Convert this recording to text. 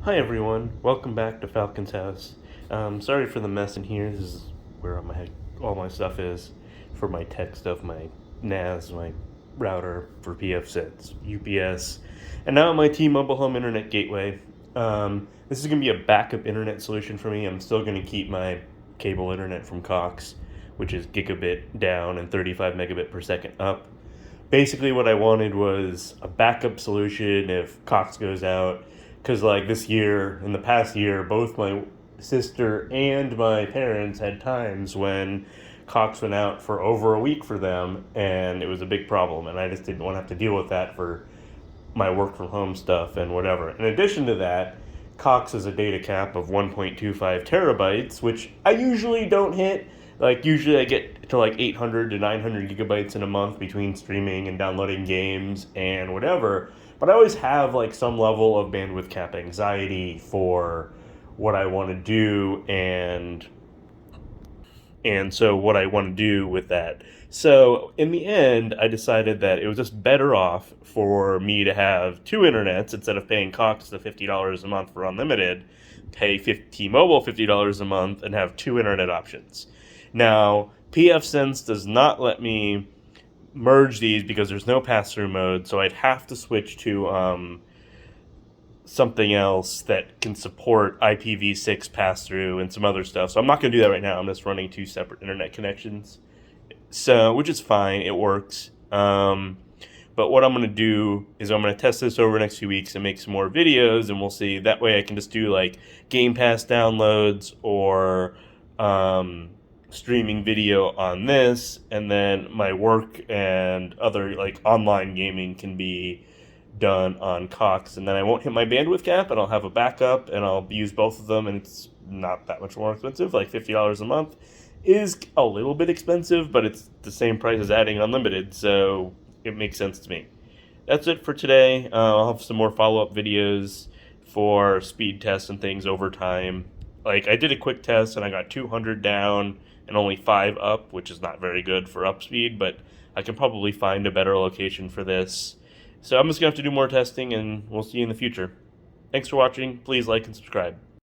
Hi everyone, welcome back to Falcon's house. Sorry for the mess in here. This is where all my stuff is for my tech stuff, my NAS, my router for PF6, UPS, and now my Tmobile Home Internet Gateway. This is going to be a backup internet solution for me. I'm still going to keep my cable internet from Cox, which is gigabit down and 35 megabit per second up. Basically, what I wanted was a backup solution if Cox goes out, because like this year, in the past year, both my sister and my parents had times when Cox went out for over a week for them, and it was a big problem, and I just didn't want to have to deal with that for my work from home stuff and whatever. In addition to that, Cox has a data cap of 1.25 terabytes, which I usually don't hit. Like, usually I get to like 800 to 900 gigabytes in a month between streaming and downloading games and whatever. But I always have like some level of bandwidth cap anxiety for what I want to do and so what I want to do with that. So in the end, I decided that it was just better off for me to have two internets instead of paying Cox the $50 a month for unlimited, pay T-Mobile $50 a month and have two internet options. Now, PFSense does not let me merge these because there's no pass-through mode, so I'd have to switch to something else that can support IPv6 pass-through and some other stuff. So I'm not going to do that right now. I'm just running two separate internet connections, so which is fine. It works. But what I'm going to do is I'm going to test this over the next few weeks and make some more videos, and we'll see. That way I can just do like Game Pass downloads or streaming video on this, and then my work and other like online gaming can be done on Cox, and then I won't hit my bandwidth cap, and I'll have a backup, and I'll use both of them, and it's not that much more expensive. Like $50 a month is a little bit expensive, but it's the same price as adding unlimited, so it makes sense to me. That's it for today. I'll have some more follow-up videos for speed tests and things over time. Like, I did a quick test, and I got 200 down and only 5 up, which is not very good for up speed, but I can probably find a better location for this. So I'm just going to have to do more testing, and we'll see you in the future. Thanks for watching. Please like and subscribe.